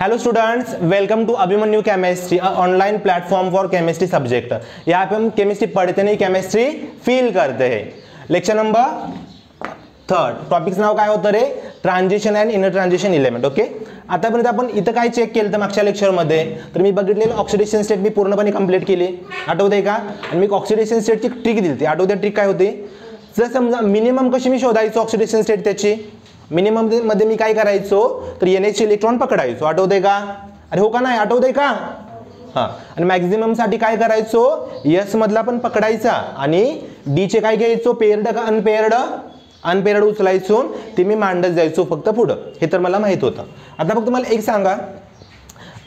Hello students, welcome to Abhimanyu chemistry, online platform for chemistry subject. यहाँ पे हम chemistry पढ़ते नहीं, केमिस्ट्री फील करते हैं। लेक्चर नंबर 3 टॉपिक्स नाव काय होतं रे? Transition and inner transition element. Okay, आतापर्यंत आपण इथं काय चेक केलं तर मागच्या लेक्चरमध्ये तर मी बघितलेलं ऑक्सिडेशन स्टेट मी पूर्णपणे कंप्लीट केली, आठवते का? आणि मी ऑक्सिडेशन स्टेटची ट्रिक दिली, आठवते ट्रिक काय होती? जर समजा मिनिमम कशी मी शोधायचो ऑक्सिडेशन स्टेट, त्याची मिनिमम मध्ये मी काय करायचो तर NH इलेक्ट्रॉन पकडायचो, आठवते का? अरे हो का नाही, आठवते का? हां, आणि मॅक्झिमम साठी काय करायचो? S मधला पण पकडायचा आणि D चे काय घ्यायचो? पेअर्ड का अनपेअर्ड? अनपेअर्ड उचलायचो, ते मी मांडत जायचो फक्त पुढं, हे तर मला माहित होतं। आता फक्त मला एक सांगा,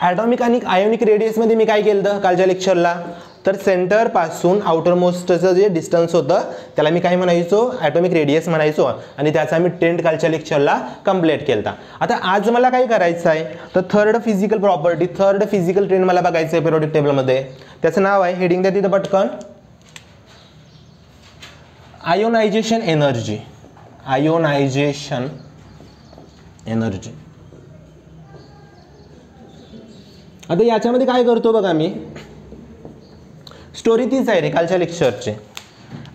ॲटॉमिक आणि आयोनिक रेडियस मध्ये मी काय केलं कालच्या लेक्चरला? तर सेंटर पासून आउटर मोस्टचं जे डिस्टन्स होतं त्याला मी काय म्हणायचो? ॲटॉमिक रेडियस म्हणायचो, आणि त्याचा मी ट्रेंड कालच्या लेक्चरला कंप्लीट केला। आता आज मला काय करायचं आहे तर third physical property, third physical trend मला बघायचं आहे पिरियोडिक टेबलमध्ये। त्याचं नाव आहे, हेडिंग द्या तिथं पटकन, आयोनायझेशन एनर्जी। Ionisation energy. आता याच्यामध्ये काय करतो बघा, मी स्टोरी तीच आहे रे कालच्या लेक्चरची।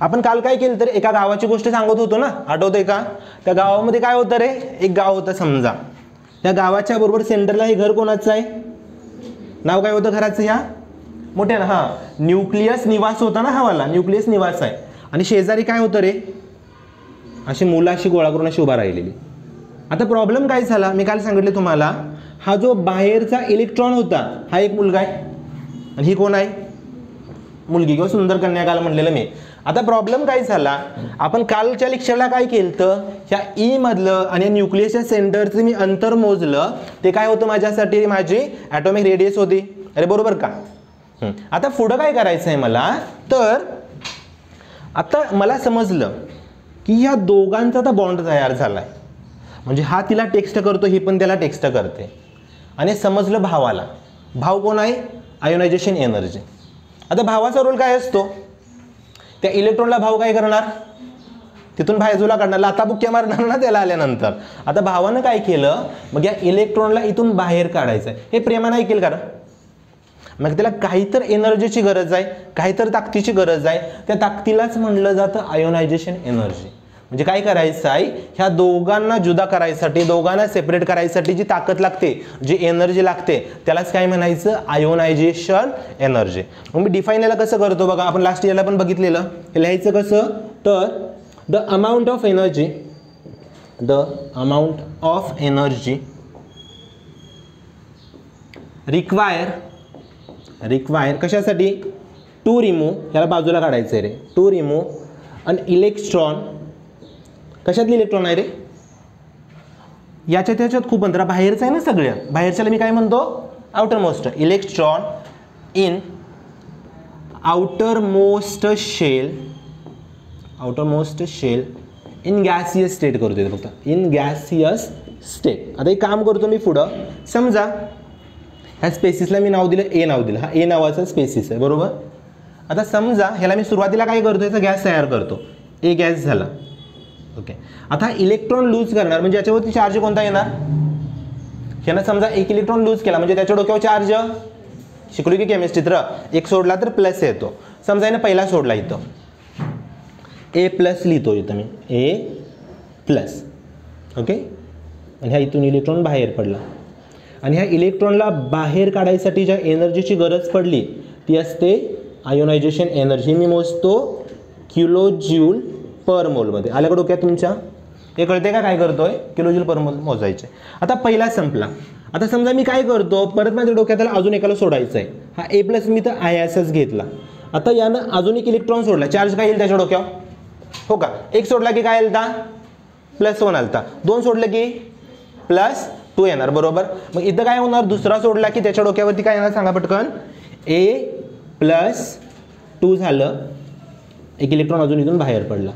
आपण काल काय केलं तर एका गावाची गोष्ट सांगत होतो ना, आठवतंय का? त्या गावामध्ये काय होतं रे? एक गाव होतं समजा, त्या गावाच्या बरोबर सेंटरला हे घर कोणाचं आहे? नाव काय होतं घराचं? ह्या मोठ्या ना, हा न्यूक्लियस निवास होता ना, हा वाला न्यूक्लियस निवास आहे। आणि शेजारी काय होतं रे? अशी मुलं अशी गोळा करून अशी उभा राहिलेली। आता प्रॉब्लेम काय झाला, मी काल सांगितले तुम्हाला, हा जो बाहेरचा इलेक्ट्रॉन होता हा एक मुलगा आहे, आणि ही कोण आहे? मुलगी किंवा सुंदर कन्या काल म्हणलेलं मी। आता प्रॉब्लेम काय झाला, आपण कालच्या लेक्चरला काय केलं तर ह्या ई मधलं आणि न्यूक्लियसच्या सेंटरचं मी अंतर मोजलं, ते काय होतं माझ्यासाठी? माझी ॲटॉमिक रेडियस होती। अरे बरोबर का? आता पुढं काय करायचं आहे मला, तर आता मला समजलं की ह्या दोघांचा आता बॉन्ड तयार झालाय, म्हणजे हा तिला टेक्स्ट करतो, ही पण त्याला टेक्स्ट करते, आणि समजलं भावाला। भाव कोण आहे? Ionisation energy. आता भावाचा रोल काय असतो? त्या इलेक्ट्रॉनला भाव काय करणार? तिथून बाजूला काढणार, लाथा बुक्क्या मारणार ना त्याला आल्यानंतर। आता भावानं काय केलं, मग या इलेक्ट्रॉनला इथून बाहेर काढायचं आहे। हे प्रेमानं ऐकेल का? मग त्याला काहीतर एनर्जीची गरज आहे, काहीतर ताकदीची गरज आहे, त्या ताकदीलाच म्हणलं जातं आयोनायझेशन एनर्जी। म्हणजे काय करायचं आहे, ह्या दोघांना जुदा करायसाठी, दोघांना सेपरेट करायसाठी जी ताकद लागते, जी एनर्जी लागते, त्यालाच काय म्हणायचं? Ionisation energy. मग मी डिफाईन याला कसं करतो बघा, आपण लास्ट इयरला पण बघितलेलं, हे लिहायचं कसं तर the amount of energy, the amount of energy require कशासाठी? टू रिमूव्ह, याला बाजूला काढायचं आहे रे, टू रिमूव्ह अन इलेक्ट्रॉन। कशातली इलेक्ट्रॉन आहे रे? याच्या त्याच्यात खूप अंतर, बाहेरचं आहे ना सगळ्या, बाहेरच्याला मी काय म्हणतो? Outermost electron in outermost shell in gaseous state करतोय फक्त, इन गॅसियस स्टेट। आता एक काम करतो मी पुढं, समजा ह्या स्पेसिसला मी नाव दिलं ए, नाव दिलं, हा ए नावाचा स्पेसिस आहे, बरोबर? आता समजा ह्याला मी सुरुवातीला काय करतो, याचा गॅस तयार करतो, ए गॅस झाला। ओके, आता इलेक्ट्रॉन लूज करणार, म्हणजे याच्यावरती चार्ज कोणता येणार? ह्यानं समजा एक इलेक्ट्रॉन लूज केला, म्हणजे त्याच्या डोक्यावर चार्ज, शिकलो की केमिस्ट्रीत, एक सोडला तर प्लस येतो। समजा यानं पहिला सोडला, इथं ए प्लस लिहितो, इथं मी ए प्लस। ओके, आणि ह्या इथून इलेक्ट्रॉन बाहेर पडला, आणि ह्या इलेक्ट्रॉनला बाहेर काढायसाठी ज्या एनर्जीची गरज पडली ती असते आयोनायझेशन एनर्जी। मी मोजतो किलो ज्यूल पर मोलमध्ये। आल्या का डोक्यात तुमच्या? हे कळते का काय करतोय? किलो ज्यूल पर मोल मोजायचे। आता पहिला संपला, आता समजा मी काय करतो, परत माझ्या डोक्यात अजून एकाला सोडायचं आहे, हा ए प्लस मी तर ISS घेतला। आता यानं अजून एक इलेक्ट्रॉन सोडला, चार्ज काय येईल त्याच्या डोक्यावर? हो का? एक सोडला की काय आलता? +1 आलता, 2 सोडलं की +2 येणार, बरोबर? मग इथं काय होणार? दुसरा सोडला की त्याच्या डोक्यावरती काय येणार सांगा पटकन? A+2 झालं, एक इलेक्ट्रॉन अजून इथून बाहेर पडला,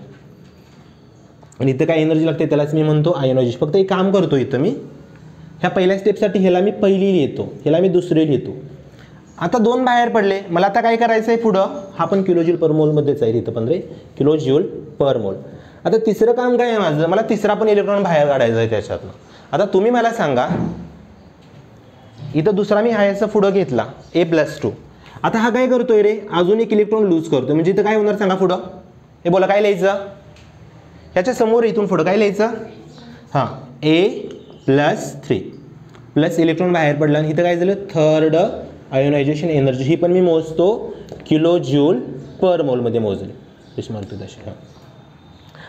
आणि इथं काय एनर्जी लागते त्यालाच मी म्हणतो आयोनायझेशन। फक्त एक काम करतो, इथं मी ह्या पहिल्या स्टेपसाठी ह्याला मी पहिली लिहितो, ह्याला मी दुसरी लिहितो। आता 2 बाहेर पडले, मला आता काय करायचं आहे पुढं? हा पण किलो ज्यूल पर मोलमध्येच आहे, इथं 15 किलो ज्यूल पर मोल। आता तिसरं काम काय आहे माझं? मला तिसरा पण इलेक्ट्रॉन बाहेर काढायचा आहे त्याच्यातनं। आता तुम्ही मला सांगा, इथं दुसरा मी हायचा पुढं घेतला A+2. आता हा काय करतोय रे, अजून एक इलेक्ट्रॉन लूज करतोय. म्हणजे इथं काय होणार सांगा पुढं, हे बोला काय लिहायचं, ह्याच्या समोर इथून पुढं काय लिहायचं, हां A+3 प्लस इलेक्ट्रॉन बाहेर पडला आणि इथं काय झालं, थर्ड आयोनायझेशन एनर्जी. ही पण मी मोजतो किलो जूल पर मोलमध्ये मोजली. तशी.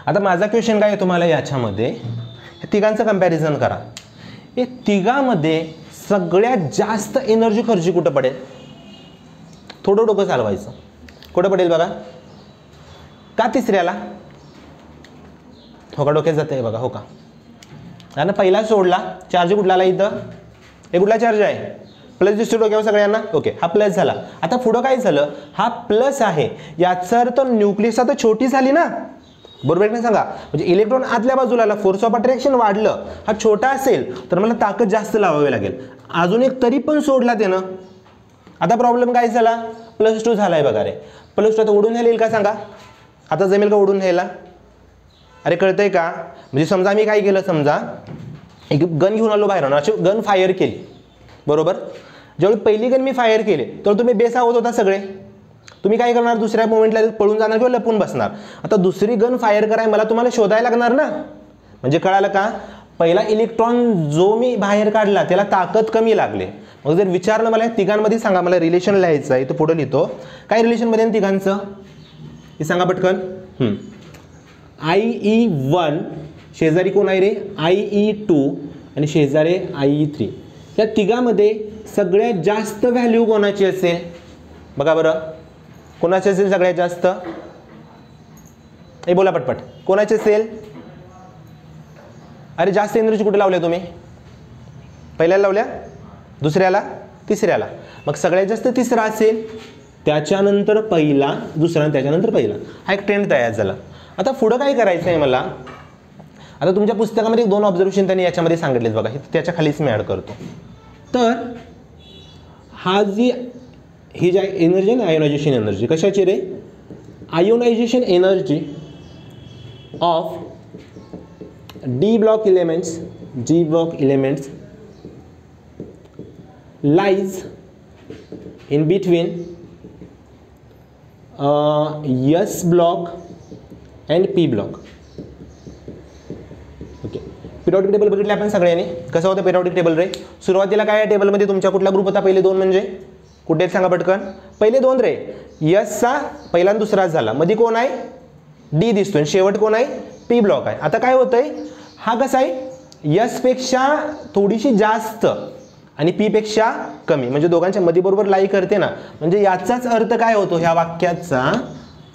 आता माझा क्वेश्चन काय आहे तुम्हाला, याच्यामध्ये हे तिघांचं कंपॅरिझन करा. हे तिघांमध्ये सगळ्यात जास्त एनर्जी खर्ची कुठं पडेल, थोडं डोकं चालवायचं, कुठं पडेल बघा, का तिसऱ्याला, हो का डोक्यात जातं आहे बघा, हो का, आणि पहिला सोडला चार्ज कुठला आला इथं, हे कुठला चार्ज आहे, प्लस दिसतो डोक्यावर सगळ्यांना, ओके हा प्लस झाला. आता पुढं काय झालं, हा प्लस आहे याचा अर्थ न्यूक्लियस आता छोटी झाली ना, बरोबर नाही सांगा, म्हणजे इलेक्ट्रॉन आतल्या बाजूला आला, फोर्स ऑफ अट्रॅक्शन वाढलं, हा छोटा असेल तर मला ताकद जास्त लावावी लागेल. अजून एक तरी पण सोडला त्यानं, आता प्रॉब्लेम काय झाला, +2 झालाय बघा रे. +2 आता ओढून न्यायला येईल का सांगा, आता जमेल का ओढून न्यायला, अरे कळतंय का, म्हणजे समजा मी काय केलं, समजा एक गन घेऊन आलो बाहेर, अशी गन फायर केली, बरोबर. ज्यावेळी पहिली गन मी फायर केली तर तुम्ही बेसावत होता सगळे, तुम्ही काय करणार, दुसऱ्या मोमेंटला पळून जाणार किंवा लपून बसणार. आता दुसरी गन फायर कराय मला तुम्हाला शोधायला लागणार ना, म्हणजे कळालं का, पहिला इलेक्ट्रॉन जो मी बाहेर काढला त्याला ताकद कमी लागली. मग जर विचारलं मला तिघांमध्ये सांगा, मला रिलेशन लिहायचं आहे, इथं पुढे लिहितो, काय रिलेशनमध्ये तिघांचं हे सांगा पटकन. IE1 शेजारी कोण आहे रे, IE2 आणि शेजारी IE3. या तिघांमध्ये सगळ्यात जास्त व्हॅल्यू कोणाची असेल बघा बरं, कोणाची असेल सगळ्यात जास्त, हे बोला पटपट, कोणाची असेल, अरे जास्त एनर्जी कुठे लावल्या तुम्ही, पहिल्याला लावल्या, दुसऱ्याला, तिसऱ्याला, मग सगळ्यात जास्त तिसरा असेल, त्याच्यानंतर पहिला, दुसरा, त्याच्यानंतर पहिला, हा एक ट्रेंड तयार झाला. आता पुढं काय करायचं आहे मला, आता तुमच्या पुस्तकामध्ये 2 ऑब्झर्वेशन त्यांनी याच्यामध्ये सांगितलेत बघा, हे त्याच्या खालीच मी ॲड करतो. तर हा जी ही जी एनर्जी आहे ना, आयोनायझेशन एनर्जी, कशाची रे, ionisation energy of D block elements lies in between S block and P block. Okay, periodic table बघितले आपण सगळ्यांनी, कसं होतं पिरियॉडिक टेबल रे, सुरुवातीला काय आहे टेबलमध्ये तुमच्या कुठला ग्रुप होता, पहिले 2 म्हणजे कुठे आहेत सांगा पटकन, पहिले 2 रे, यसचा पहिला आणि दुसराच झाला, मध्ये कोण आहे, डी दिसतोय, शेवट कोण आहे, पी ब्लॉक आहे. आता काय होतंय, हा कसा आहे, यस पेक्षा थोडीशी जास्त आणि पी पेक्षा कमी, म्हणजे दोघांच्या मध्ये बरोबर लाई करते ना, म्हणजे याचाच अर्थ काय होतो ह्या वाक्याचा,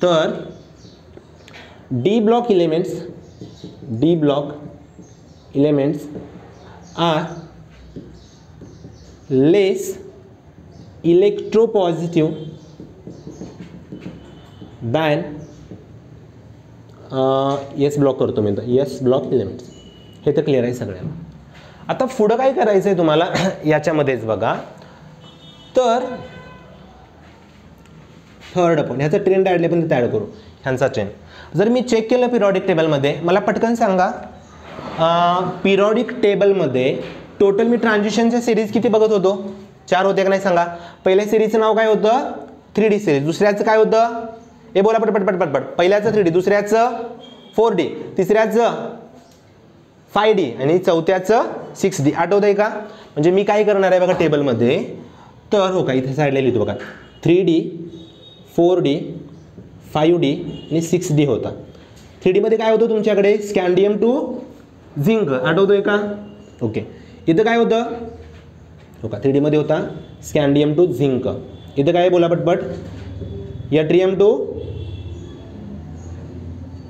तर डी ब्लॉक इलेमेंट्स आर लेस इलेक्ट्रोपॉझिटिव्ह दॅन येस ब्लॉक करतो मी, येस ब्लॉक इलेमेंट्स, हे तर क्लिअर आहे सगळ्यांना. आता पुढं काय करायचं आहे तुम्हाला याच्यामध्येच बघा, तर थर्ड पण ह्याचं ट्रेंड ॲडले पण तिथे ॲड करू, ह्यांचा ट्रेंड जर मी चेक केलं पिरियॉडिक टेबलमध्ये, मला पटकन सांगा पिरियॉडिक टेबलमध्ये टोटल मी ट्रान्झिशनच्या सिरीज किती बघत होतो, 4 होते का नाही सांगा. पहिल्या सिरीजचं नाव काय होतं, 3D सिरीज, दुसऱ्याचं काय होतं, हे बोला पटपट पटपट, पहिल्याचं 3D, दुसऱ्याचं 4D, तिसऱ्याचं 5D आणि चौथ्याचं 6D, आठवत आहे का. म्हणजे मी काय करणार आहे बघा टेबलमध्ये, तर हो का इथे साईडला लिहितो बघा, 3D 4D 5D आणि 6D होता. 3D मध्ये काय होतं तुमच्याकडे, स्कँडियम टू झिंक, आठवतोय का, ओके. इथं काय होतं, हो का 3D मध्ये होता स्कँडियम टू झिंक, इथं काय बोला पटपट, यट्रियम टू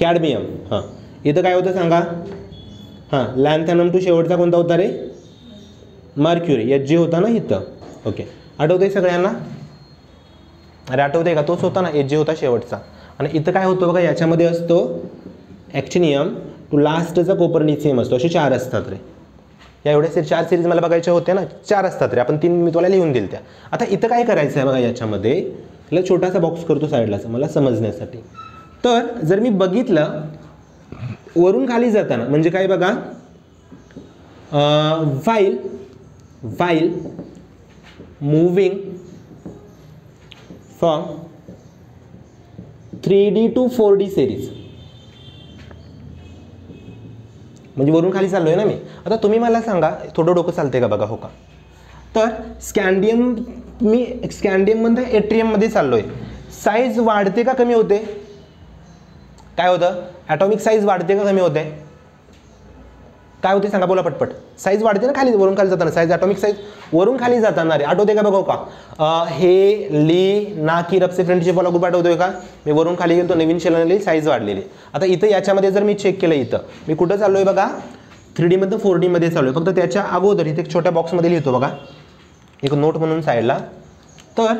कॅडमियम, हां इथं काय होतं सांगा, हां लॅन्थॅनम टू शेवटचा कोणता होता रे, मर्क्युरी, Hg होता ना इथं, ओके. आठवतंय सगळ्यांना, अरे आठवतंय का, तोच होता ना, Hg होता शेवटचा. आणि इथं काय होतं बघा, याच्यामध्ये असतो ॲक्टिनियम टू लास्टचा कोपर्निसियम असतो, असे 4 असतात रे. या एवढ्या 4 सिरीज मला बघायच्या होत्या ना, 4 असतात रे, आपण 3 मी तुम्हाला लिहून दिल त्या. आता इथं काय करायचं आहे बघा, याच्यामध्ये याला छोटासा बॉक्स करतो साईडलाच मला समजण्यासाठी. तर जर मी बघितलं वरून खाली जाताना, म्हणजे काय बघा, while moving from 3D to 4D series, म्हणजे वरून खाली चाललोय ना मी. आता तुम्ही मला सांगा, थोडं डोकं चालतंय का बघा. हो का. तर मी स्कॅन्डियममध्ये एट्रियममध्ये चाललोय. साईज वाढते का कमी होते? काय होतं? ॲटॉमिक साईज वाढते का कमी होते? काय होते सांगा, बोला पटपट. साईज वाढते ना खाली, वरून खाली जाताना. साईज ॲटॉमिक साईज वरून खाली जाताना रे, आठवते का बघा का. हे ली ना की रबचे फ्रेंडशिप वाला ग्रुप आठवतोय का? मी वरून खाली गेलो, नवीन शेल साईज वाढलेली. आता इथं याच्यामध्ये जर मी चेक केलं, इथं मी कुठं चाललोय बघा, 3D मधून 4D मध्ये चालू आहे. फक्त त्याच्या अगोदर इथे एक छोट्या बॉक्समध्ये लिहितो बघा, एक नोट म्हणून साईडला. तर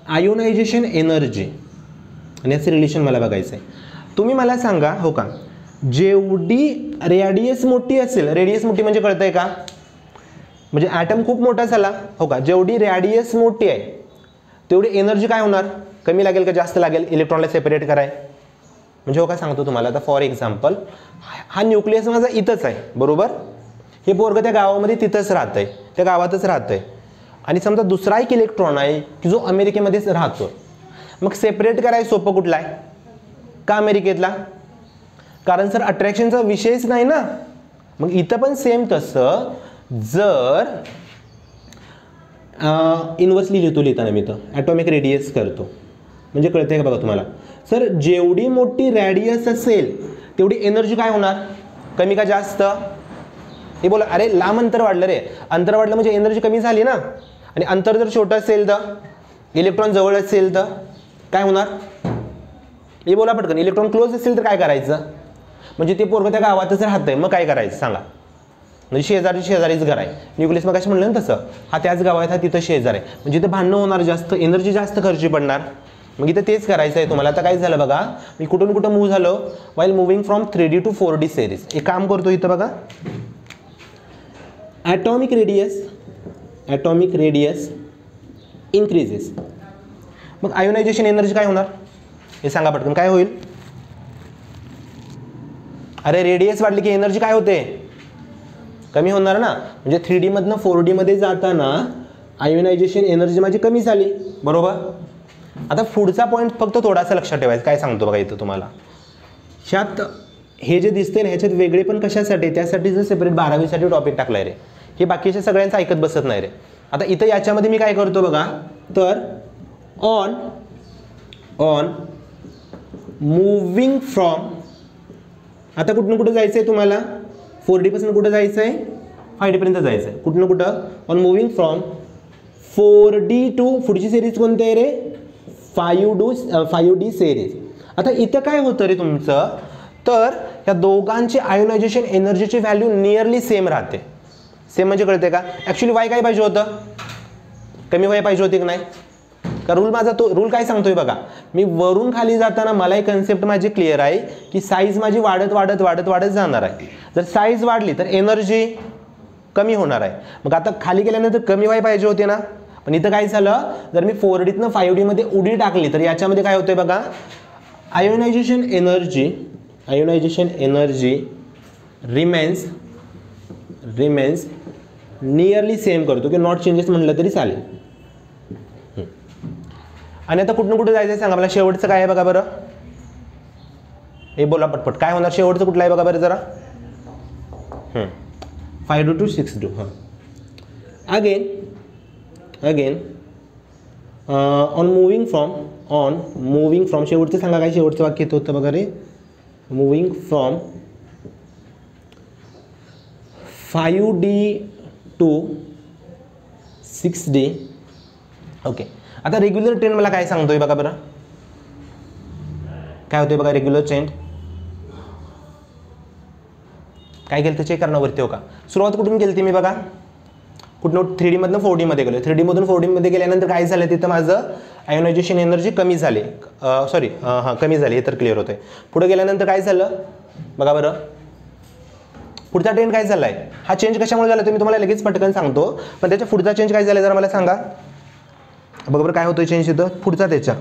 आयोनायझेशन एनर्जी आणि याचं रिलेशन मला बघायचं आहे. तुम्ही मला सांगा, हो का, जेवढी रेडियस मोठी असेल, रेडियस मोठी म्हणजे कळतंय का, म्हणजे ॲटम खूप मोठा झाला, हो का, जेवढी रेडियस मोठी आहे तेवढी एनर्जी काय होणार, कमी लागेल का जास्त लागेल इलेक्ट्रॉनला सेपरेट कराय. म्हणजे हो का सांगतो तुम्हाला. आता फॉर एक्झाम्पल, हा न्यूक्लियस माझा इथंच आहे, बरोबर. हे पोरगं त्या गावामध्ये तिथंच राहतंय, त्या गावातच राहतंय. आणि समजा दुसरा एक इलेक्ट्रॉन आहे की जो अमेरिकेमध्येच राहतो. मग सेपरेट करायला सोपं कुठला आहे का अमेरिकेतला? कारण सर अट्रॅक्शनचा विषयच नाही ना. मग इथं पण सेम तसं, जर इन्व्हर्सली लिहिताना मी तर ॲटॉमिक रेडियस करतो, म्हणजे कळतंय का बघा तुम्हाला. सर जेवढी मोठी रेडियस असेल तेवढी एनर्जी काय होणार, कमी का जास्त? हे बोला. अरे लांब अंतर वाढलं रे, अंतर वाढलं म्हणजे एनर्जी कमी झाली ना. आणि अंतर जर छोटं असेल तर, इलेक्ट्रॉन जवळ असेल तर काय होणार? हे बोला पटकन. इलेक्ट्रॉन क्लोज असेल तर काय करायचं? म्हणजे ते पोरगं त्या गावातच राहतंय, मग काय करायचं सांगा. म्हणजे शेजारीच घर आहे. न्यूक्लियस मग कशी म्हणलं ना तसं, हा त्याच गावात, हा तिथं शेजार आहे. म्हणजे इथं भांडणं होणार, जास्त एनर्जी जास्त खर्ची पडणार. मग इथं तेच करायचं आहे तुम्हाला. आता काय झालं बघा, मी कुठून कुठं मूव्ह झालो, while moving from 3D to 4D series. एक काम करतो इथं बघा, ॲटॉमिक रेडियस इन्क्रीजेस. मग आयोनायझेशन एनर्जी काय होणार हे सांगा पटकन, काय होईल? अरे रेडियस वाढली की एनर्जी काय होते, कमी होणार ना. म्हणजे 3D मधनं 4D मध्ये जाताना आयोनायझेशन एनर्जी माझी कमी झाली, बरोबर. आता पुढचा पॉईंट फक्त थोडासा लक्षात ठेवायचा. काय सांगतो बघा इथं तुम्हाला, ह्यात हे जे दिसते ना, ह्याच्यात वेगळे पण कशासाठी, त्यासाठी जर सेपरेट 12वीसाठी टॉपिक टाकलाय रे. हे बाकीच्या सगळ्यांचं ऐकत बसत नाही रे. आता इथं याच्यामध्ये मी काय करतो बघा, तर ऑन मूव्हिंग फ्रॉम, आता कुठनं कुठं जायचं आहे तुम्हाला, 4D पासून कुठं जायचं आहे, 5D पर्यंत जायचं आहे. कुठनं कुठं, on moving from 4D to, पुढची सिरीज कोणती आहे रे, 5D सिरीज. आता इथं काय होतं रे तुमचं, तर या दोघांची आयोनायझेशन एनर्जीची व्हॅल्यू नियरली सेम राहते. सेम म्हणजे कळते का, ॲक्च्युली वाय काय पाहिजे होतं, कमी वाय पाहिजे होती की नाही. का रूल माझा, तो रूल काय सांगतोय बघा, मी वरून खाली जाताना मला एक कन्सेप्ट माझी क्लिअर आहे की साईज माझी वाढत वाढत वाढत वाढत जाणार आहे. जर साईज वाढली तर एनर्जी कमी होणार आहे. मग आता खाली गेल्यानंतर कमी वाय पाहिजे होते ना. पण इथं काय झालं, जर मी 4Dतनं 5D मध्ये उडी टाकली तर याच्यामध्ये काय होतंय बघा, ionisation energy remains nearly same करतो, की नॉट चेंजेस म्हटलं तरी चालेल. आणि आता कुठनं कुठं जायचं सांगा मला. शेवटचं काय आहे बघा बरं, हे बोला पटपट, काय होणार शेवटचं कुठलं आहे बघा बरं जरा. 5D to 6D. हां, अगेन ऑन मूव्हिंग फ्रॉम शेवटचं सांगा, काय शेवटचं वाक्य येत होतं बघा रे, moving from 5D to 6D. Okay. आता रेग्युलर ट्रेंड मला काय सांगतोय बघा बरं, काय होतोय बघा रेग्युलर ट्रेंड, काय केलं तर चेक करणं वरती. हो का, सुरुवात कुठून केली ती मी बघा, कुठनं 3D मधनं 4D मध्ये गेलो. 3D मधून 4D मध्ये गेल्यानंतर काय झालं, तिथं माझं आयोनायझेशन एनर्जी कमी झाली, कमी झाली, हे तर क्लिअर होतंय. पुढे गेल्यानंतर काय झालं बघा बरं, पुढचा ट्रेंड काय झालाय, हा चेंज कशामुळे झाला ते मी तुम्हाला लगेच पटकन सांगतो. पण त्याच्या पुढचा चेंज काय झाला जरा मला सांगा बरोबर. काय होतोय चेंज इथं पुढचा, त्याच्या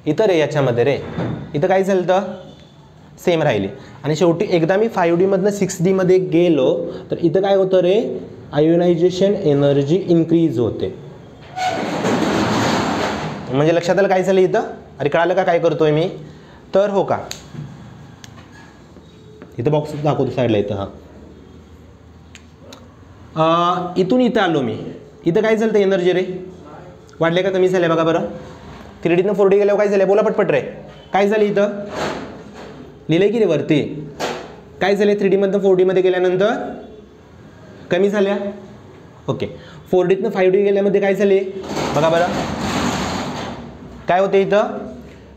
इथं रे, याच्यामध्ये रे, इथं काय झालं तर सेम राहिली. आणि शेवटी एकदा मी 5D मधनं 6D मध्ये गेलो तर इथं काय होतं रे, आयोनायझेशन एनर्जी इन्क्रीज होते. म्हणजे लक्षात आलं काय झालं इथं? अरे कळालं का काय करतोय मी? तर हो का, इथं बॉक्स दाखवतो साईडला इथं. इथून इथं आलो मी, इथं काय झालं एनर्जी रे, वाढले का कमी झाले बघा बरं. 3Dनं 4D गेल्यावर काय झालं, बोला पटपट रे, काय झालं इथं लिहिलंय की रे वरती, काय झाले 3D मधनं 4D मध्ये गेल्यानंतर कमी झाल्या. ओके, 4Dतनं 5D गेल्यामध्ये काय झाले बघा बरं, काय होते इथं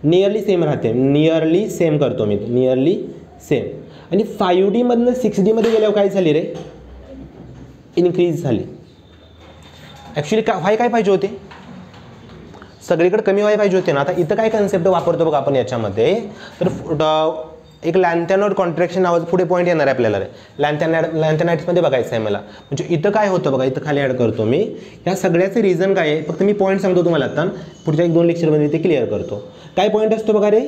नियरली सेम राहते, नियरली सेम करतो मी, नियरली सेम. आणि 5D मधनं 6D मध्ये गेल्यावर काय झाली रे, इन्क्रीज झाली. ॲक्च्युली व्हाय काय पाहिजे होते, सगळीकडे कमी व्हाय पाहिजे होते ना. आता इथं काय कन्सेप्ट वापरतो बघा आपण याच्यामध्ये, तर एक लॅन्थॅनॉइड कॉन्ट्रॅक्शन नावाचं पुढे पॉईंट येणार आहे आपल्याला. लॅन्थॅनाइट्समध्ये बघायचं आहे मला. म्हणजे इथं काय होतं बघा, इथं खाली ॲड करतो मी. या सगळ्याचे रिझन काय आहे, फक्त मी पॉईंट सांगतो तुम्हाला. आता पुढच्या 1-2 लेक्चरमध्ये ते क्लिअर करतो. काय पॉईंट असतो बघा रे,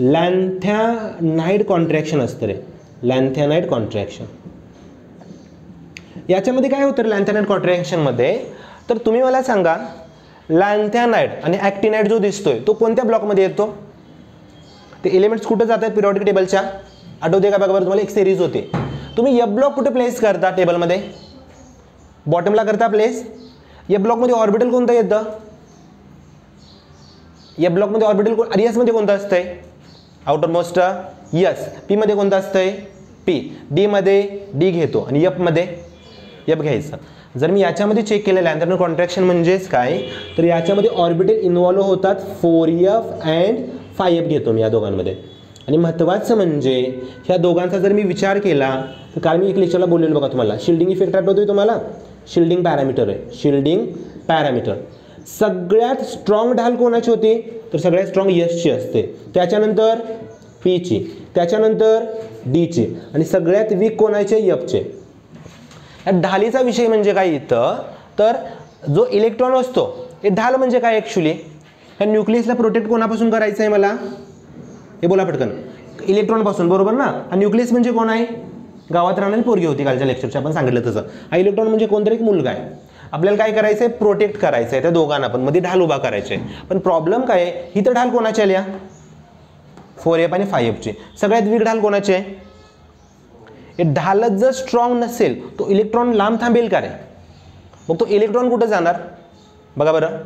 लॅन्थॅनाइड कॉन्ट्रॅक्शन असतं रे, लॅन्थॅनाइड कॉन्ट्रॅक्शन. याच्यामध्ये काय होतं लॅन्थॅनाइड कॉन्ट्रॅक्शनमध्ये, तर तुम्ही मला सांगा लॅन्थॅनाइड आणि ॲक्टिनाइड जो दिसतोय तो कोणत्या ब्लॉकमध्ये येतो, ते एलिमेंट्स कुठे जातात पिरियॉडिक टेबलच्या, आठवते का बघा बरं तुम्हाला, एक सिरीज होते. तुम्ही एफ ब्लॉक कुठे प्लेस करता टेबलमध्ये, बॉटमला करता प्लेस. एफ ब्लॉकमध्ये ऑर्बिटल कोणतं येतं, एफ ब्लॉकमध्ये ऑर्बिटल एसमध्ये कोणतं असतंय, आउटर मोस्ट यस. पी मध्ये कोणतं असतंय, पी. डी मध्ये डी घेतो आणि एफ मध्ये एफ घ्यायचं. जर मी याच्यामध्ये चेक केलं लॅन्थॅनाइड कॉन्ट्रॅक्शन म्हणजेच काय, तर याच्यामध्ये ऑर्बिटल इन्व्हॉल्व होतात 4F अँड 5F घेतो मी या दोघांमध्ये. आणि महत्त्वाचं म्हणजे ह्या दोघांचा जर मी विचार केला तर काल मी एक लेक्चरला बोललेलो बघा तुम्हाला, शिल्डिंग इफेक्ट आठवतोय तुम्हाला, शिल्डिंग पॅरामीटर आहे, शिल्डिंग पॅरामीटर. सगळ्यात स्ट्रॉंग ढाल कोणाची होती, तर सगळ्यात स्ट्रॉंग यशची असते, त्याच्यानंतर पीची, त्याच्यानंतर डीची आणि सगळ्यात वीक कोणाचे, एफचे. या ढालीचा विषय म्हणजे काय इथं, तर जो इलेक्ट्रॉन असतो हे ढाल म्हणजे काय ॲक्च्युली, ह्या न्यूक्लियसला प्रोटेक्ट कोणापासून करायचं आहे मला, हे बोला पटकन, इलेक्ट्रॉनपासून, बरोबर ना. हा न्यूक्लियस म्हणजे कोण आहे, गावात राहणारी पोरगी होती कालच्या लेक्चरच्या आपण सांगितलं तसं. हा इलेक्ट्रॉन म्हणजे कोणतरी एक मुलगा आहे. आपल्याला काय करायचं आहे, प्रोटेक्ट करायचं आहे त्या दोघांना पण, मध्ये ढाल उभा करायचे. पण प्रॉब्लेम काय आहे, ही तर ढाल कोणाची आल्या, 4F आणि 5Fची. सगळ्यात वीक ढाल कोणाचे, हे ढालच जर स्ट्रॉंग नसेल तो इलेक्ट्रॉन लांब थांबेल का रे, मग तो इलेक्ट्रॉन कुठं जाणार बघा बरं,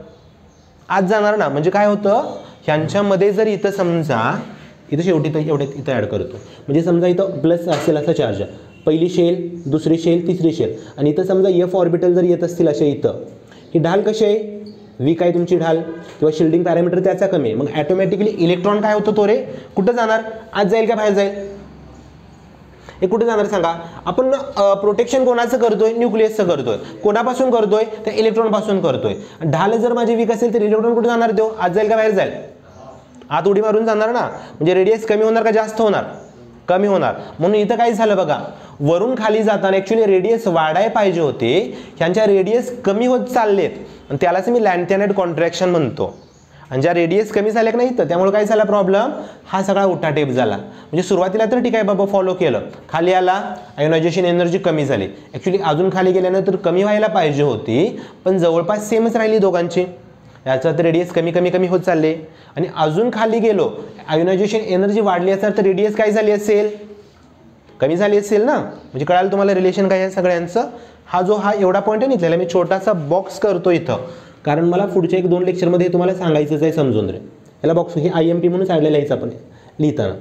आज जाणार ना. म्हणजे काय होतं, ह्यांच्यामध्ये जर इथं समजा, इथं शेवटी इथं ॲड करतो, म्हणजे समजा इथं प्लस असेल असा चार्ज, पहिली शेल, दुसरी शेल, तिसरी शेल, आणि इथं समजा एफ ऑर्बिटल जर येत असतील असे इथं, ही ढाल कशी आहे, वीक आहे तुमची ढाल, किंवा शिल्डिंग पॅरामीटर त्याचा कमी आहे. मग ॲटोमॅटिकली इलेक्ट्रॉन काय होतं तो रे, कुठं जाणार, आज जाईल का बाहेर जाईल, हे कुठे जाणार सांगा. आपण प्रोटेक्शन कोणाचं करतोय, न्यूक्लियसचं करतोय. कोणापासून करतोय, त्या इलेक्ट्रॉनपासून करतोय. ढाल जर माझी वीक असेल तर इलेक्ट्रॉन कुठे जाणार, तो आत जाईल का बाहेर जाईल, आत उडी मारून जाणार ना. म्हणजे रेडियस कमी होणार का जास्त होणार, कमी होणार. म्हणून इथं काय झालं बघा, वरून खाली जाताना ॲक्च्युली रेडियस वाढायला पाहिजे होते, ह्यांच्या रेडियस कमी होत चाललेत, आणि त्यालाच मी लॅन्थॅनाइड कॉन्ट्रॅक्शन म्हणतो. आणि ज्या रेडियस कमी झाले नाही तर त्यामुळे काय झाला प्रॉब्लेम, हा सगळा उठा टेप झाला. म्हणजे सुरुवातीला तर ठीक आहे बाबा, फॉलो केलं, खाली आला, आयोनायझेशन एनर्जी कमी झाली. ॲक्च्युली अजून खाली गेल्यानंतर कमी व्हायला पाहिजे होती, पण जवळपास सेमच राहिली दोघांची. याचा तर रेडियस कमी कमी कमी होत चालले. आणि अजून खाली गेलो, आयोनायझेशन एनर्जी वाढली असेल तर रेडियस काय झाली असेल, कमी झाली असेल ना. म्हणजे कळालं तुम्हाला रिलेशन काय आहे सगळ्यांचं. हा एवढा पॉईंट आहे इथल्याला मी छोटासा बॉक्स करतो इथं, कारण मला पुढच्या 1-2 लेक्चरमध्ये तुम्हाला सांगायचंच आहे, समजून रे. याला बॉक्स हे IMP म्हणून साईडला लिहायचं आपण लिहिताना.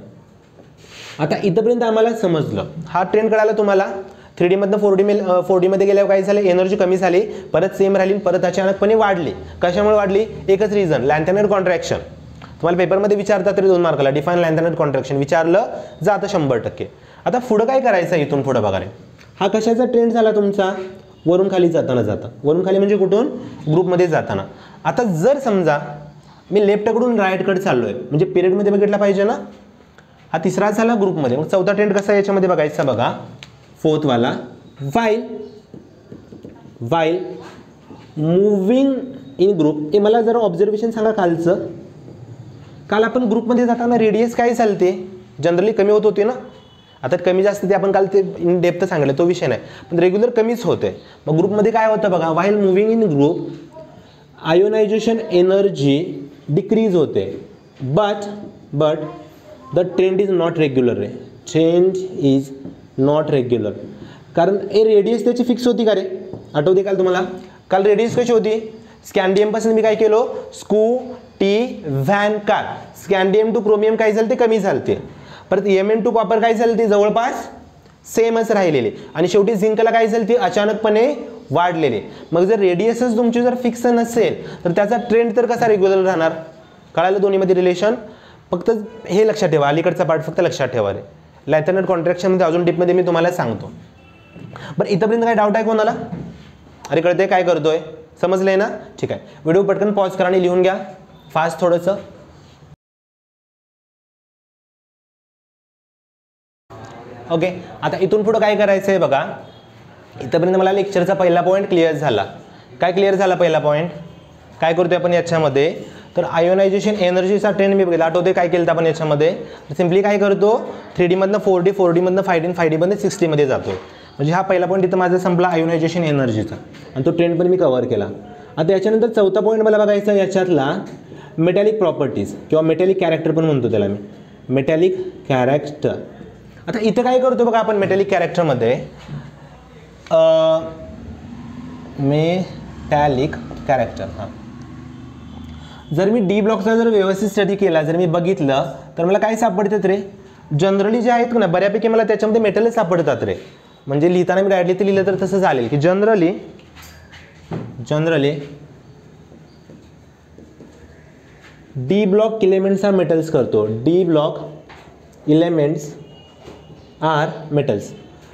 आता इथंपर्यंत आम्हाला समजलं, हा ट्रेंड कळाला तुम्हाला. 3D मधनं 4D मध्ये गेल्यावर काय झालं, एनर्जी कमी झाली, परत सेम राहिली, परत अचानकपणे वाढली. कशामुळे वाढली, एकच रिझन, लॅन्थॅनाइड कॉन्ट्रॅक्शन. तुम्हाला पेपरमध्ये विचारतात तरी 2 मार्काला, डिफाइन लॅन्थॅनाइड कॉन्ट्रॅक्शन विचारलं जातं 100%. आता पुढं काय करायचं इथून पुढं बघा रे, हा कशाचा ट्रेंड झाला तुमचा, वरून खाली जाता, वरून खाली म्हणजे कुठून, ग्रुपमध्ये जाताना. आता जर समजा मी लेफ्टकडून राईटकडे चाललोय, म्हणजे पिरियडमध्ये बघितला पाहिजे ना. हा तिसरा झाला ग्रुपमध्ये. मग चौथा ट्रेंड कसा याच्यामध्ये बघायचा बघा, फोर्थवाला, वाईल मूव्हिंग इन ग्रुप. हे मला जरा ऑब्झर्वेशन सांगा कालचं. काल आपण ग्रुपमध्ये जाताना रेडियस काय चालते, जनरली कमी होत होती ना, आता कमी जास्त ते आपण काल ते इन डेप्थ सांगितलं, तो विषय नाही, पण रेग्युलर कमीच होते. मग ग्रुपमध्ये काय होतं बघा, while moving in group ionisation energy decrease होते, but the trend is not regular रे, ट्रेंड इज नॉट रेग्युलर. कारण ए रेडियस त्याची फिक्स होती का रे, आठवते काल तुम्हाला, काल रेडियस कशी होती, स्कॅन्डियमपासून मी काय केलो, scooty van car, scandium to chromium काय झालं ते कमी झालते, परत एम टू कॉपर काय झालं ते जवळपास सेमच राहिलेले, आणि शेवटी झिंकला काय झालं ते अचानकपणे वाढलेले. मग जर रेडियसच तुमची जर फिक्स नसेल तर त्याचा ट्रेंड तर कसा रेग्युलर राहणार. कळालं दोन्हीमध्ये रिलेशन. फक्त हे लक्षात ठेवा, अलीकडचा पार्ट फक्त लक्षात ठेवा रे. लॅथरनट कॉन्ट्रॅक्शनमध्ये अजून टिपमध्ये मी तुम्हाला सांगतो. बरं इथंपर्यंत काय डाऊट आहे कोणाला, अरे कळते काय करतोय, समजलंय ना, ठीक आहे. व्हिडिओ पटकन पॉज करा आणि लिहून घ्या फास्ट थोडंसं. ओके, आता इथून पुढं काय करायचं आहे बघा, इथंपर्यंत मला लेक्चरचा पहिला पॉईंट क्लिअर झाला. काय क्लिअर झाला पहिला पॉईंट, काय करतोय आपण याच्यामध्ये, तर आयोनायझेशन एनर्जीचा ट्रेंड मी बघितला, आठवते काय केलं आपण याच्यामध्ये, सिम्पली काय करतो 3D मधनं 4D, 4D मधनं 5D, 5D मधनं 6D मध्ये जातोय. म्हणजे हा पहिला पॉईंट इथं माझा संपला आयोनायझेशन एनर्जीचा, आणि तो ट्रेंड पण मी कव्हर केला. आता याच्यानंतर चौथा पॉईंट मला बघायचा याच्यातला मेटॅलिक प्रॉपर्टीज किंवा मेटॅलिक कॅरेक्टर पण म्हणतो त्याला मी, मेटॅलिक कॅरेक्टर. आता इथं काय करतो बघा आपण मेटॅलिक कॅरेक्टरमध्ये, मेटॅलिक कॅरेक्टर. हां, जर मी डी ब्लॉकचा जर व्यवस्थित स्टडी केला, जर मी बघितलं तर मला काय सापडतात रे, जनरली जे आहेत ना बऱ्यापैकी मला त्याच्यामध्ये मेटलच सापडतात रे. म्हणजे लिहिताना मी डायरेक्टली ते लिहिलं तर तसं चालेल की generally D block elements are metals करतो, D block elements are metals.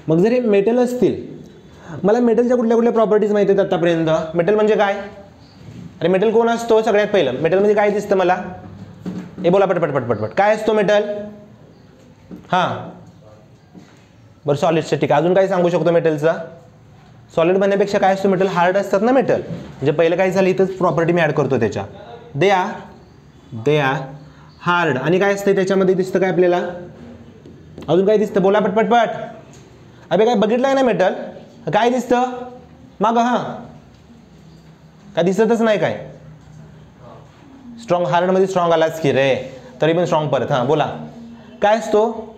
मग जर हे मेटल असतील, मला मेटलच्या कुठल्या कुठल्या प्रॉपर्टीज माहिती आहेत आतापर्यंत. मेटल म्हणजे काय, अरे मेटल कोण असतो सगळ्यात पहिलं, मेटल म्हणजे काय दिसतं मला, हे बोला पटपट पटपट, काय असतो मेटल. हां बरं सॉलिडचं, ठीक आहे. अजून काय सांगू शकतो मेटलचा, सॉलिड बनण्यापेक्षा काय असतो मेटल, हार्ड असतात ना मेटल. म्हणजे पहिलं काय झालं इथंच प्रॉपर्टी मी ॲड करतो त्याच्या, दे आर हार्ड. आणि काय असतं त्याच्यामध्ये दिसतं काय आपल्याला, अजून काय दिसतं बोला पटपट. अबे काय बघितलं आहे ना मेटल, काय दिसतं मागं, हां काय दिसतच नाही काय, स्ट्रॉंग, हार्डमध्ये स्ट्रॉंग आलाच की रे, तरी पण स्ट्रॉंग परत. हां बोला काय असतो,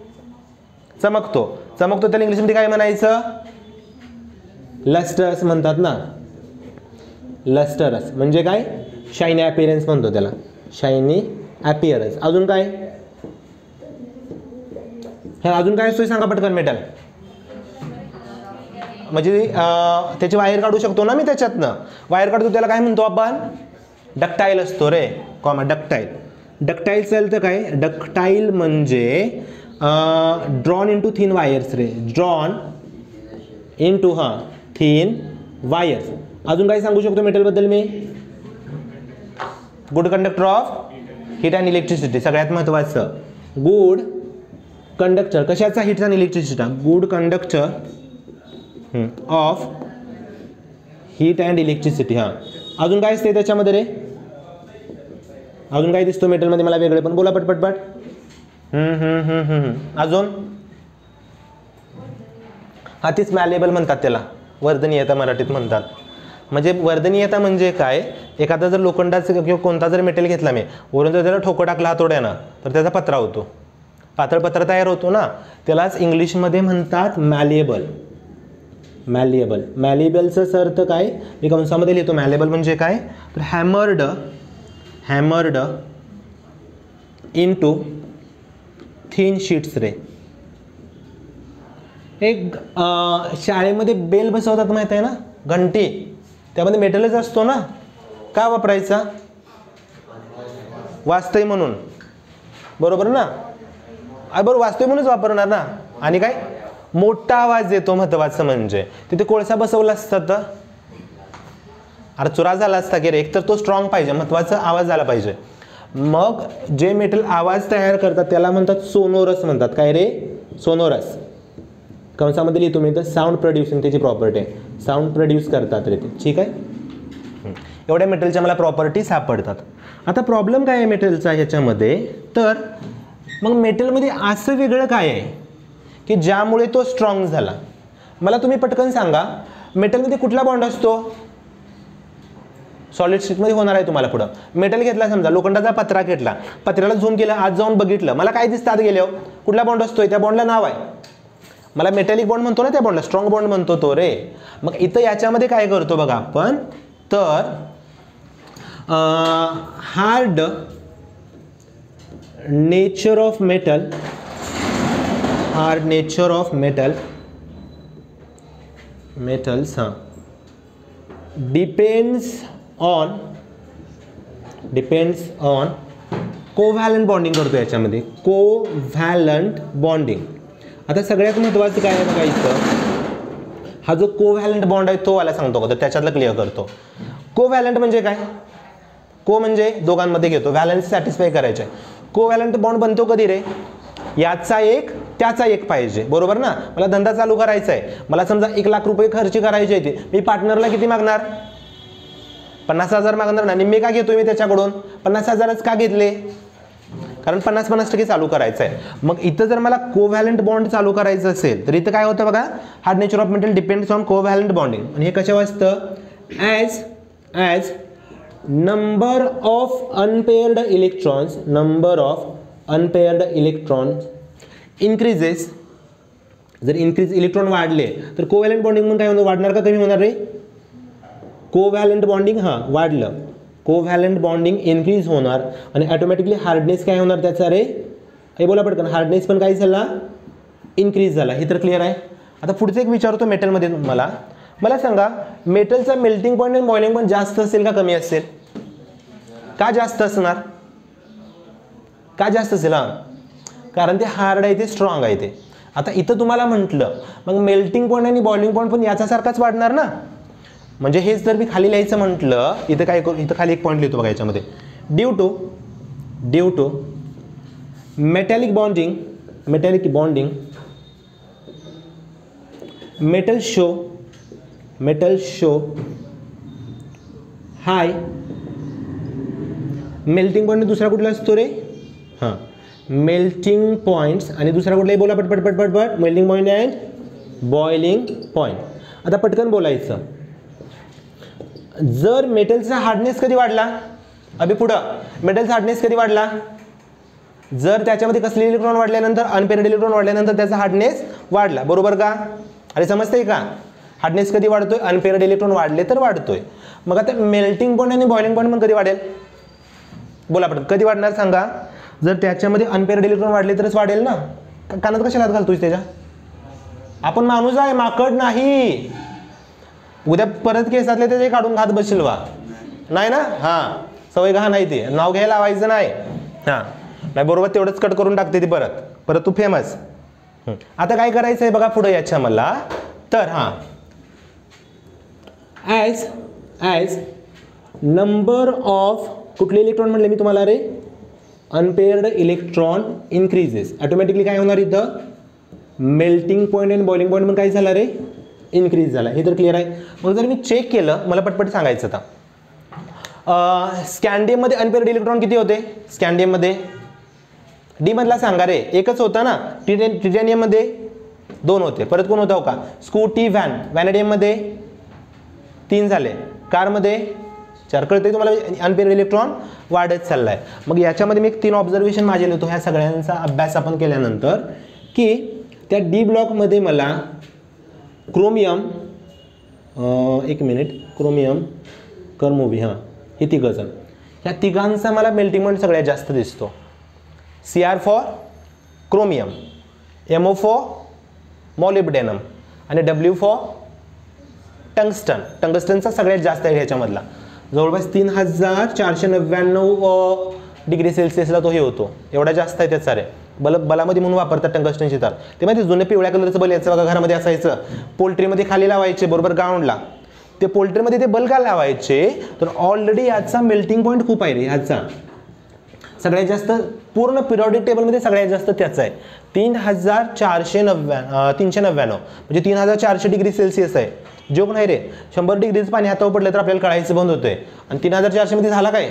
चमकतो, चमकतो त्याला इंग्लिशमध्ये काय म्हणायचं, लस्टरस म्हणतात ना, लस्टरस म्हणजे काय, शायनी अपीअरन्स म्हणतो त्याला, शायनी अपीअरन्स. अजून काय, अजून काय असतो सांगा पटकन. मेटल म्हणजे त्याची वायर काढू शकतो ना मी त्याच्यातनं, वायर काढतो त्याला काय म्हणतो आपण, डक्टाईल असतो रे, कॉमा डक्टाईल. डक्टाईल चालतं काय, डक्टाईल म्हणजे ड्रॉन इंटू थिन वायर्स रे, ड्रॉन इंटू थिन वायर्स. अजून काय सांगू शकतो मेटलबद्दल मी, good conductor of heat and electricity, सगळ्यात महत्त्वाचं गुड कंडक्टर कशाचा, heat and electricity, good conductor of heat and electricity. हां अजून काय असते त्याच्यामध्ये रे, अजून काय दिसतो मेटलमध्ये मला वेगळे पण, बोला पटपट. अजून हा तीच मॅलेबल म्हणतात त्याला, वर्धनीयता मराठीत म्हणतात. म्हणजे वर्धनीयता म्हणजे काय, एखादा जर लोखंडाचं किंवा कोणता जर मेटल घेतला मी, वरून जर त्याला ठोको टाकला हातोड्यानं तर त्याचा पत्रा होतो, पातळ पत्रा तयार होतो ना, त्यालाच इंग्लिशमध्ये म्हणतात मॅलिएबल. मॅलिएबल, मॅलिएबलचा अर्थ काय मी कंसामध्ये लिहितो, मॅलिएबल म्हणजे काय, तर हॅमर्ड इनटू थिन शीट्स रे. एक शाळेमध्ये बेल बसवतात माहिती आहे ना, घंटी, त्यामध्ये मेटलच असतो ना, का वापरायचा, वाजतंय म्हणून, बरोबर ना, बरोबर वाजतोय म्हणूनच वापरणार ना. आणि काय मोठा आवाज येतो, महत्वाचं म्हणजे तिथे कोळसा बसवला असता तर अरे चुरा झाला असता की रे. एक तर तो स्ट्रॉंग पाहिजे, महत्वाचा आवाज झाला पाहिजे. मग जे मेटल आवाज तयार करतात त्याला म्हणतात सोनोरस म्हणतात. काय रे, सोनोरस. कंसामध्ये लिहितो मी तर साऊंड प्रोड्युसिंग त्याची प्रॉपर्टी आहे, साऊंड प्रोड्यूस करतात रे ते. ठीक आहे, एवढ्या मेटलच्या मला प्रॉपर्टी सापडतात. आता प्रॉब्लेम काय आहे मेटलचा ह्याच्यामध्ये, तर मग मेटलमध्ये असं वेगळं काय आहे की ज्यामुळे तो स्ट्रॉंग झाला? मला तुम्ही पटकन सांगा, मेटलमध्ये कुठला बॉन्ड असतो? सॉलिड स्टेटमध्ये होणार आहे तुम्हाला पुढं. मेटल घेतला, समजा लोखंडाचा पत्रा घेतला, पत्र्याला झूम केलं, आज जाऊन बघितलं, मला काय दिसतं आत गेल्यावर? कुठला बॉन्ड असतोय? त्या बॉन्डला नाव आहे, मला मेटॅलिक बॉन्ड म्हणतो ना, त्या बॉन्डला स्ट्रॉंग बॉन्ड म्हणतो तो रे. मग इथं याच्यामध्ये काय करतो बघा आपण, तर hard nature of metal, hard nature of metals depends on covalent bonding करतो याच्यामध्ये, कोव्हॅलंट बॉन्डिंग. आता सगळ्यात महत्त्वाचं काय आहे बघा इथं, हा जो कोव्हॅलंट बॉन्ड आहे तो वाला सांगतो का, तर त्याच्यातलं क्लिअर करतो. कोव्हॅलंट म्हणजे काय? को म्हणजे दोघांमध्ये घेतो, व्हॅलन्स सॅटिस्फाय करायचे. कोव्हॅलंट बॉन्ड बनतो कधी रे? याचा एक त्याचा एक पाहिजे, बरोबर ना. मला धंदा चालू करायचा आहे, मला समजा 1 लाख रुपये खर्च करायचे आहेत, मी पार्टनरला किती मागणार? 50,000 मागणार ना. निम्मे का घेतोय मी त्याच्याकडून? 50,000च का घेतले? कारण 50-50% चालू करायचं आहे. मग इथं जर मला कोव्हॅलंट बॉन्ड चालू करायचं असेल तर इथं काय होतं बघा, hard nature of metal depends on covalent bonding. आणि हे कशावर असतं? As number of unpaired electrons increases. जर इलेक्ट्रॉन वाढले तर कोव्हॅलंट बॉन्डिंग म्हणून काय होणार? वाढणार का कमी होणार रे? कोव्हॅलंट बॉन्डिंग वाढलं, कोव्हॅलंट बॉन्डिंग इन्क्रीज होणार आणि ऑटोमॅटिकली हार्डनेस काय होणार त्याचा रे? हे बोला पटकन, हार्डनेस पण काय झाला? इन्क्रीज झाला. हे तर क्लिअर आहे. आता पुढचं एक विचारतो मेटलमध्ये मला सांगा, मेटलचा मेल्टिंग पॉईंट आणि बॉइलिंग पॉईंट जास्त असेल का कमी असेल? का जास्त असणार? का जास्त असेल? कारण ते हार्ड आहे, ते स्ट्रॉंग आहे ते. आता इथं तुम्हाला म्हटलं मग मेल्टिंग पॉईंट आणि बॉइलिंग पॉईंट पण याच्यासारखाच वाढणार ना. म्हणजे हेच जर मी खाली लिहायचं म्हटलं, इथं काय करू, इथं खाली एक पॉईंट लिहितो बघा याच्यामध्ये, due to metallic bonding metal show high melting point. दुसरा कुठला असतो रे? मेल्टिंग पॉईंट्स आणि दुसरा कुठलाही बोला पटपट. Melting point and boiling point. आता पटकन बोलायचं. जर मेटलचा हार्डनेस कधी वाढला? अभि पुढं मेटलचा हार्डनेस कधी वाढला? जर त्याच्यामध्ये कसले इलेक्ट्रॉन वाढल्यानंतर, अनपेअर्ड इलेक्ट्रॉन वाढल्यानंतर त्याचा हार्डनेस वाढला, बरोबर का? अरे समजतंय का? हार्डनेस कधी वाढतोय? अनपेअर्ड इलेक्ट्रॉन वाढले तर वाढतोय. मग आता मेल्टिंग पॉईंट आणि बॉइलिंग पॉईंट पण कधी वाढेल? बोला पटकन, कधी वाढणार सांगा? जर त्याच्यामध्ये अनपेअर्ड इलेक्ट्रॉन वाढले तरच वाढेल ना. कानात कशाला हात घालतोय त्याच्या? आपण माणूस आहे, माकड नाही. उद्या परत केसातले त्याचे काढून घात बसशील वा, नाही ना. सवय घा नाही, ते नाव घ्यायला लावायचं नाही. नाही बरोबर, तेवढंच कट करून टाकते ती परत तू फेमस. आता काय करायचं आहे बघा पुढे याच्या मला, तर ॲज नंबर ऑफ कुठले इलेक्ट्रॉन म्हणले मी तुम्हाला रे? Unpaired electron increases. ऑटोमॅटिकली काय होणार इथं? मेल्टिंग पॉईंट आणि बॉइलिंग पॉईंट पण काय झाला रे? इन्क्रीज झाला. हे तर क्लिअर आहे. मग जर मी चेक केलं, मला पटपट सांगायचं आता, स्कॅन्डियममध्ये अनपेअर्ड इलेक्ट्रॉन किती होते? स्कॅन्डियममध्ये डी मधला सांगा रे, एकच होता ना. टिटॅनियममध्ये 2 होते. परत कोण होता का? स्कूटी व्हॅनेडियममध्ये 3 झाले. कारमध्ये 4. कळते तुम्हाला? अनपेअर्ड इलेक्ट्रॉन वाढत चाललाय. मग याच्यामध्ये मी 3 ऑब्झर्वेशन माझे लिहितो ह्या सगळ्यांचा अभ्यास आपण केल्यानंतर, की त्या डी ब्लॉकमध्ये मला क्रोमियम, एक मिनिट, क्रोमियम कर्मोवी, हे तिघंजण, ह्या तिघांचा मला मेल्टिंग पॉईंट सगळ्यात जास्त दिसतो. CR for chromium, MO for molybdenum आणि W फॉर टंगस्टन. टंगस्टनचा सगळ्यात जास्त आहे ह्याच्यामधला, जवळपास 3499 डिग्री सेल्सिअसला तो हे होतो. एवढा जास्त आहे त्याचा रे. बलामध्ये म्हणून वापरतात टंगस्टनची तार. ते माहिती जुने पिवळ्या कलरचं बल याचं बघा घरामध्ये असायचं, पोल्ट्रीमध्ये खाली लावायचे बरोबर ग्राउंडला. ते पोल्ट्रीमध्ये ते बल का लावायचे? तर ऑलरेडी याचा मेल्टिंग पॉईंट खूप आहे रे. ह्याचा सगळ्यात जास्त पूर्ण पिरियॉडिक टेबलमध्ये सगळ्यात जास्त त्याचा आहे. 399 म्हणजे 3400 डिग्री सेल्सिअस आहे. जोक नाही रे. 100 डिग्रीचं पाणी हातावर पडलं तर आपल्याला कळायचं बंद होतंय. आणि 3400 मध्ये झाला काय?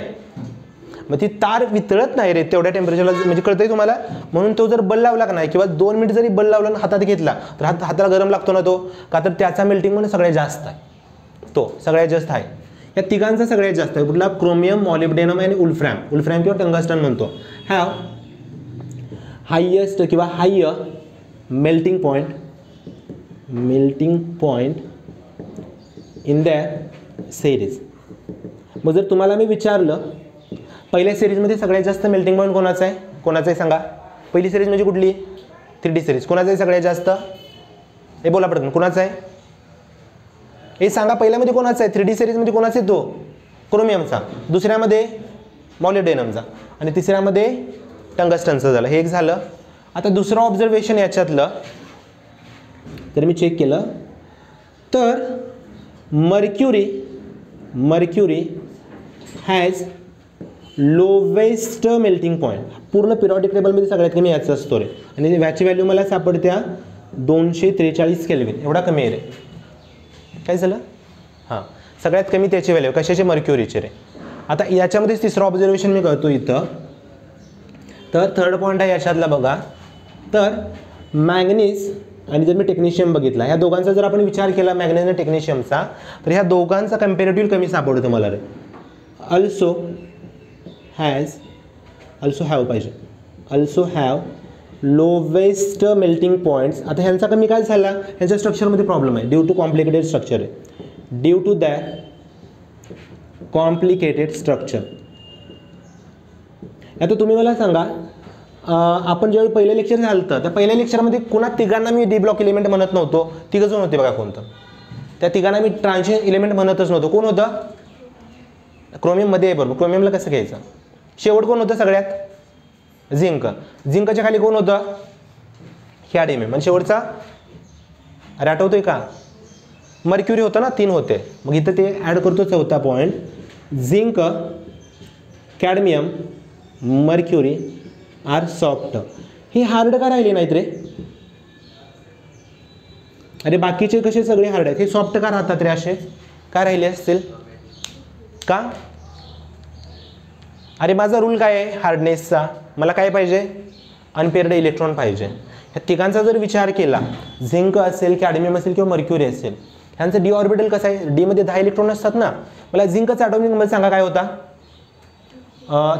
मग ती तार वितळत नाही रे तेवढ्या टेम्परेचरला, म्हणजे कळतंय तुम्हाला. म्हणून तो जर बल लावला का नाही किंवा 2 मिनिट जरी बल लावला आणि हातात घेतला तर हाताला गरम लागतो ना तो, का तर त्याचा मेल्टिंग पॉईंट सगळ्यात जास्त आहे, तो सगळ्यात जास्त आहे. या तिघांचा सगळ्यात जास्त आहे कुठला, क्रोमियम, मॉलिब्डेनम आणि वुल्फ्रॅम किंवा टंगस्टन म्हणतो, हॅव हायेस्ट किंवा higher melting point in that series. मग जर तुम्हाला मी विचारलं पहिल्या सिरीजमध्ये सगळ्यात जास्त मेल्टिंग पॉईंट कोणाचा आहे सांगा. पहिली सिरीज म्हणजे कुठली, 3D सिरीज. कोणाचा आहे सगळ्यात जास्त, हे बोला पडतं कोणाचा आहे, हे सांगा. पहिल्यामध्ये कोणाचा आहे, 3D सिरीजमध्ये कोणाचा आहे, तो क्रोमियमचा, दुसऱ्यामध्ये मॉलिब्डेनमचा आणि तिसऱ्यामध्ये टंगस्टनचं झालं. हे एक झालं. आता दुसरं ऑब्झर्वेशन याच्यातलं तर मी चेक केलं तर mercury has lowest melting point. पूर्ण पिरियॉडिक टेबलमध्ये सगळ्यात कमी याचा असतो रे, आणि याची व्हॅल्यू मला सापडत्या 243 केल्विन, एवढा कमी आहे रे. काय झालं, हां सगळ्यात कमी त्याची व्हॅल्यू कशाचे, मर्क्युरीचे रे. आता याच्यामध्येच तिसरं ऑब्झर्वेशन मी करतो इथं. तर थर्ड पॉईंट आहे याच्यातला बघा, तर मॅग्नीज आणि जर मी टेक्निशियम बघितला, ह्या दोघांचा जर आपण विचार केला मॅग्नीज आणि टेक्निशियमचा, तर ह्या दोघांचा कम्पॅरेटिव्ह कमी सापडतो मला रे. Also have lowest melting points. आता ह्यांचा कमी काय झाला, ह्यांच्या स्ट्रक्चरमध्ये प्रॉब्लेम आहे, ड्यू टू कॉम्प्लिकेटेड स्ट्रक्चर आहे, due to that complicated structure. आता तुम्ही मला सांगा, आपण ज्यावेळी पहिलं लेक्चर झालं त्या पहिल्या लेक्चरमध्ये कुणा तिघांना मी डी ब्लॉक एलिमेंट म्हणत नव्हतो, तिघं जण होते बघा. कोणतं, त्या तिघांना मी ट्रान्झिशन एलिमेंट म्हणतच नव्हतो. कोण होतं, क्रोमियममध्ये आहे बरोबर. क्रोमियमला कसं घ्यायचं, शेवट कोण होतं सगळ्यात, झिंकच्या खाली कोण होतं, कॅडमियम, आणि शेवटचा अरे आठवतोय का, मर्क्युरी होतं ना, 3 होते. मग इथं ते ॲड करतो चौथा point, zinc, cadmium, mercury are soft. हे हार्ड का राहिले नाहीत रे, अरे बाकीचे कसे सगळे हार्ड आहेत, हे सॉफ्ट का राहतात रे, असे का राहिले असतील का. अरे माझा रूल काय आहे हार्डनेसचा, मला काय पाहिजे, अनपेअर्ड इलेक्ट्रॉन पाहिजे. ह्या तिघांचा जर विचार केला, झिंक असेल, कॅडमियम असेल किंवा मर्क्युरी असेल, ह्यांचं डी ऑर्बिटल कसं आहे, डी मध्ये 10 इलेक्ट्रॉन असतात ना. मला झिंकचा ॲटॉमिक नंबर सांगा काय होता,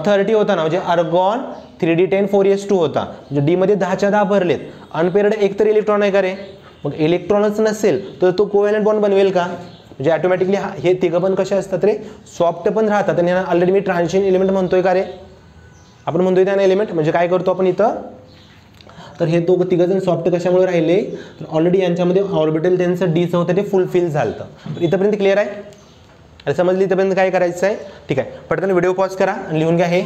30 होता ना, म्हणजे अर्गॉन 3d10 4s2 होता, म्हणजे डी मध्ये 10च्या 10 भरलेत. अनपेअर्ड एक तर इलेक्ट्रॉन आहे का रे, मग इलेक्ट्रॉनच नसेल तर तो कोव्हॅलेंट बॉन्ड बनवेल का, म्हणजे ऑटोमॅटिकली हे तिघं पण कसे असतात रे, सॉफ्ट पण राहतात. आणि ऑलरेडी मी ट्रान्झिशन एलिमेंट म्हणतोय का रे, आपण म्हणतोय त्याने एलिमेंट, म्हणजे काय करतो आपण इथं, तर हे दोघं तिघं जण सॉफ्ट कशामुळे राहिले, तर ऑलरेडी यांच्यामध्ये ऑर्बिटल त्यांचं डीचं होतं ते फुलफिल झालं. तर इथंपर्यंत क्लिअर आहे, अरे समजली इथंपर्यंत काय करायचं आहे, ठीक आहे. पटकन व्हिडिओ पॉज करा आणि लिहून घ्या हे.